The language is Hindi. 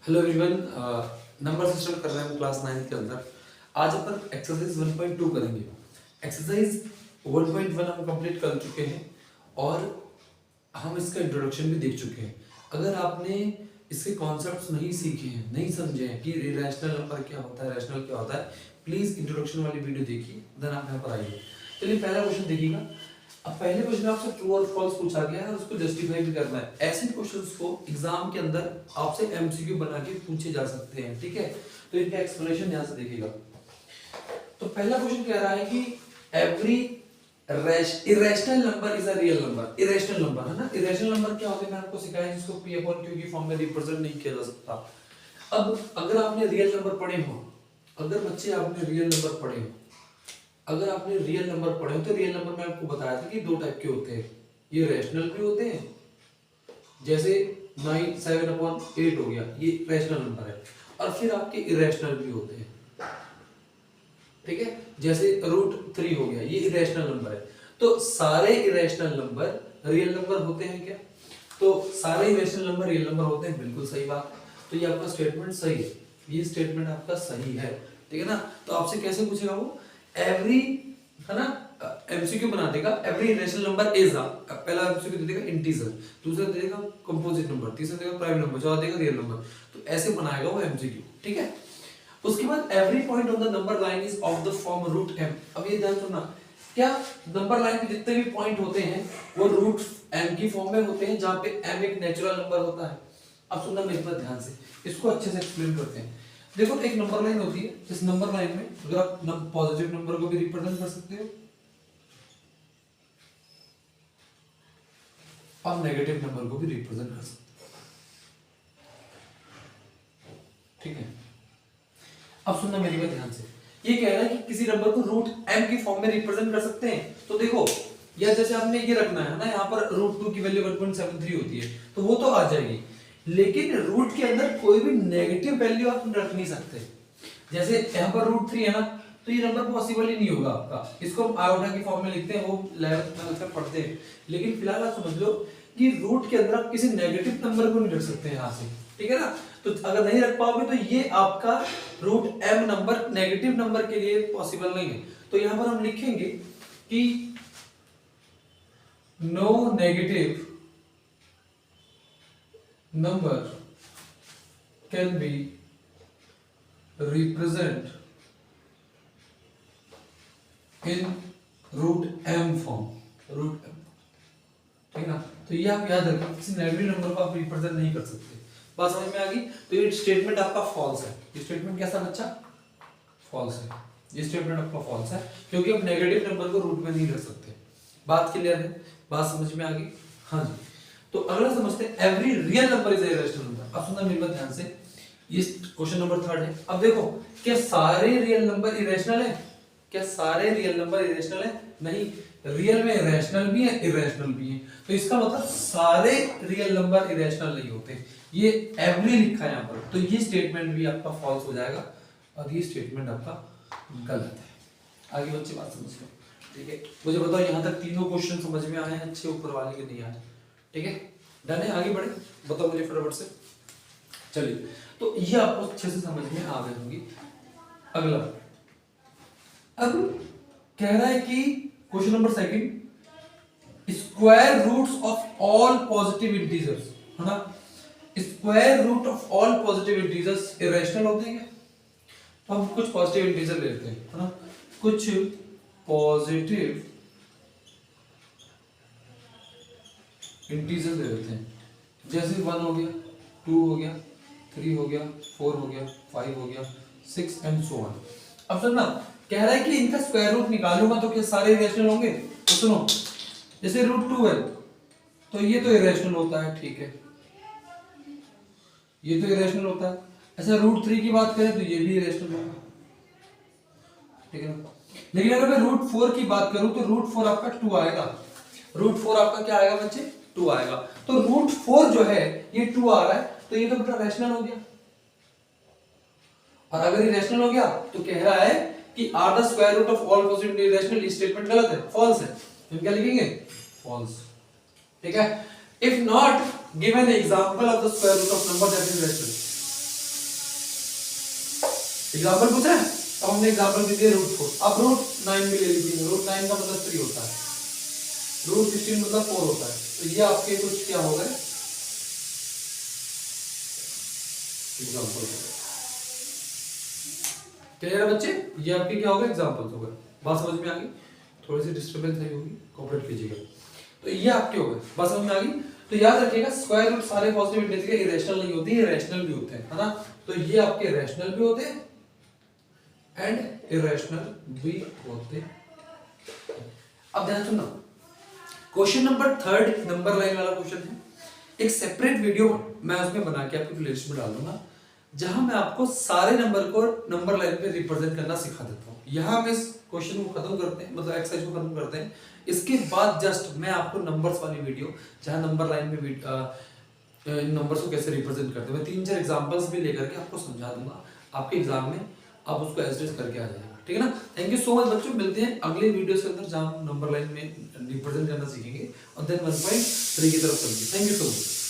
हेलो एवरीवन, नंबर सिस्टम कर रहे हैं हम क्लास 9 के अंदर। आज अपन एक्सरसाइज 1.2 करेंगे। एक्सरसाइज 1.1 हम कंप्लीट कर चुके हैं और हम इसका इंट्रोडक्शन भी देख चुके हैं। अगर आपने इसके कॉन्सेप्ट्स नहीं सीखे हैं, नहीं समझे हैं कि रैशनल नंबर क्या होता है, रैशनल क्या होता है, प्लीज इंट्रोडक्शन वाली वीडियो देखिए, देन आप यहाँ पर आइए। चलिए पहला क्वेश्चन देखिएगा। अब पहले क्वेश्चन आपसे ट्रू और फॉल्स पूछा गया है और उसको जस्टिफाई भी करना है। ऐसे क्वेश्चंस को एग्जाम के अंदर आपसे एमसीक्यू बना के पूछे जा सकते हैं, ठीक है। तो इनका एक्सप्लेनेशन यहां से देखिएगा। तो पहला क्वेश्चन कह रहा है कि every irrational number is a real number. Irrational number है ना, इरेशनल नंबर क्या होते हैं मैंने आपको सिखाया, जिसको p अपॉन q की फॉर्म में रिप्रेजेंट नहीं किया जा सकता। अब अगर आपने रियल नंबर पढ़े हो, अगर बच्चे आपने रियल नंबर पढ़े हो, अगर आपने रियल नंबर पढ़े हो तो रियल नंबर में आपको बताया था कि दो टाइप के होते हैं। ये रैशनल भी होते हैं, जैसे 7/8 हो गया, ये रैशनल नंबर है। और फिर आपके इरेशनल भी होते हैं, ठीक है, जैसे √3 हो गया, ये इरेशनल नंबर है। तो सारे इरेशनल नंबर रियल नंबर होते हैं क्या? तो सारे इरेशनल नंबर रियल नंबर होते हैं, बिल्कुल सही बात। तो ये आपका स्टेटमेंट सही है, ये स्टेटमेंट आपका सही है, ठीक है ना। तो आपसे कैसे पूछेगा वो, एवरी, है ना, एमसीक्यू बना देगा। Every irrational number is a, पहला एमसीक्यू दे देगा इंटीजर, दूसरा दे देगा कंपोजिट नंबर, तीसरा देगा प्राइम नंबर, चौथा देगा रियल नंबर। तो ऐसे बनाएगा वो एमसीक्यू, ठीक है। उसके बाद every point on the number line is of the form √m। अब ये ध्यान रखना, क्या नंबर लाइन पे जितने भी पॉइंट होते हैं वो √m की फॉर्म में होते हैं, जहां पे m एक नेचुरल नंबर होता है। अब सुनना मेरे पास ध्यान से, इसको अच्छे से एक्सप्लेन करते हैं। देखो एक नंबर लाइन होती है, इस नंबर लाइन में अगर आप पॉजिटिव नंबर को भी रिप्रेजेंट कर सकते हो और नेगेटिव नंबर को भी रिप्रेजेंट कर सकते हो, ठीक है। अब सुनना मेरी बात ध्यान से, ये कह रहा है कि किसी नंबर को √m की फॉर्म में रिप्रेजेंट कर सकते हैं। तो देखो या जैसे आपने ये रखना है ना, यहाँ पर √2 की वैल्यू 1.73 होती है, तो वो तो आ जाएगी, लेकिन रूट के अंदर कोई भी नेगेटिव वैल्यू आप रख नहीं सकते। जैसे यहाँ पर √3 है ना, तो ये नंबर पॉसिबल ही नहीं होगा आपका। इसको हम आयोटा की फॉर्म में लिखते हैं, वो 11th में पढ़ते हैं। लेकिन फिलहाल आप समझ लो कि रूट के अंदर आप किसी नेगेटिव नंबर को नहीं रख सकते यहाँ से, ठीक है ना। तो अगर नहीं रख पाओगे तो ये आपका √m नंबर नेगेटिव नंबर के लिए पॉसिबल नहीं है। तो यहाँ पर हम लिखेंगे कि no negative number can be represent in √m form, √m, ठीक है ना। तो ये आप याद रखिए, किसी नेगेटिव नंबर को आप रिप्रेजेंट नहीं कर सकते। बात समझ में आ गई। तो ये स्टेटमेंट आपका फॉल्स है। ये स्टेटमेंट कैसा बच्चा? फॉल्स है। ये स्टेटमेंट आपका फॉल्स है, क्योंकि आप नेगेटिव नंबर को रूट में नहीं रख सकते। बात क्लियर है? बात समझ में आ गई? हाँ जी। तो अगला समझते हैं, every real number is a irrational number. अब सुनना मेरी बात ध्यान से, ये क्वेश्चन नंबर 3 है। अब देखो, क्या सारे रियल नंबर इरेशनल है? क्या सारे रियल नंबर इरेशनल है? नहीं, रियल में रैशनल भी है, इरेशनल भी है। तो इसका मतलब सारे रियल नंबर इरेशनल नहीं होते। ये एवरी लिखा है यहाँ पर, तो ये स्टेटमेंट भी आपका फॉल्स हो जाएगा और ये स्टेटमेंट आपका गलत है। आगे बच्चे बात समझ लो, ठीक है। मुझे बताओ यहाँ तक तीनों क्वेश्चन समझ में आए हैं अच्छे, ऊपर वाले के नहीं आए? ठीक है, डन है। आगे बढ़े, बताओ मुझे फटाफट से। चलिए, तो ये आपको अच्छे से समझ में आ गई होंगी। अगला, अब कह रहा है कि question number 2, square roots of all positive integers, है ना। Square root of all positive integers irrational होते हैं क्या? तो हम कुछ पॉजिटिव इंटीजर लेते हैं, है ना, कुछ पॉजिटिव इंटीजर ले लेते हैं। जैसे 1 हो गया, 2 हो गया, 3 हो गया, 4 हो गया, 5 हो गया, 6 एंड सो ऑन। अब सुनना, कह रहा है कि इनका स्क्वायर रूट निकालूंगा तो क्या सारे इरेशनल होंगे? तो सुनो, जैसे √2 है तो ये तो इरेशनल होता है, ठीक है, ये तो इरेशनल होता है। ऐसा √3 की बात करें तो ये भी इरेशनल होगा, ठीक है ना। लेकिन अगर मैं √4 की बात करूं तो √4 आपका 2 आएगा। √4 आपका क्या आएगा बच्चे? 2 आएगा। तो √4 जो है ये 2 आ रहा है, तो ये तो बेटा रैशनल हो गया। और अगर ये रैशनल हो गया तो कह रहा है कि are the square root of all positive irrational, statement गलत है, फॉल्स है। हम क्या लिखेंगे? फॉल्स, ठीक है। If not given example of the square root of number that is rational, example पूछ रहे हैं, अब हमने एग्जाम्पल दे दिया √4, अब √9 भी ले लीजिए, √9 का मतलब 3 होता है, √16 मतलब 4 होता है, तो ये आपके कुछ क्या हो गए एग्जाम्पल। क्लियर है बच्चे, ये आपके क्या हो गए एग्जाम्पल्स हो गए, बात समझ में आ गई, थोड़ी सी डिस्टर्बेंस नहीं होगी, कोऑपरेट कीजिएगा। तो ये आपके हो गए, बात समझ में आ गई। तो याद रखिएगा स्क्वायर रूट सारे पॉजिटिव इंटीजर के इरेशनल नहीं होती है, रैशनल भी होते हैं, है ना। तो ये आपके रैशनल भी होते हैं एंड इरेशनल भी होते हैं। अब ध्यान सुनना, क्वेश्चन नंबर 3 नंबर लाइन वाला क्वेश्चन है, एक सेपरेट वीडियो मैं उसमें बना के आपकी प्लेलिस्ट में डाल दूंगा, जहां मैं आपको सारे नंबर को नंबर लाइन पे रिप्रेजेंट करना सिखा देता हूं। यहां हम इस क्वेश्चन को खत्म करते हैं, मतलब एक्सरसाइज को खत्म करते हैं, इसके बाद जस्ट मैं आपको नंबर्स वाली वीडियो जहां नंबर लाइन में नंबर्स को कैसे रिप्रेजेंट करते हैं, मैं 3-4 एग्जांपल्स भी लेकर के आपको समझा दूंगा, आपके एग्जाम में आप उसको एज करके आ जाएगा, ठीक है ना। थैंक यू सो मच बच्चों, मिलते हैं अगले वीडियो के अंदर जहां हम नंबर लाइन में रिप्रेजेंट करना सीखेंगे और देन 1.3 की तरफ चलेंगे। Thank you so much.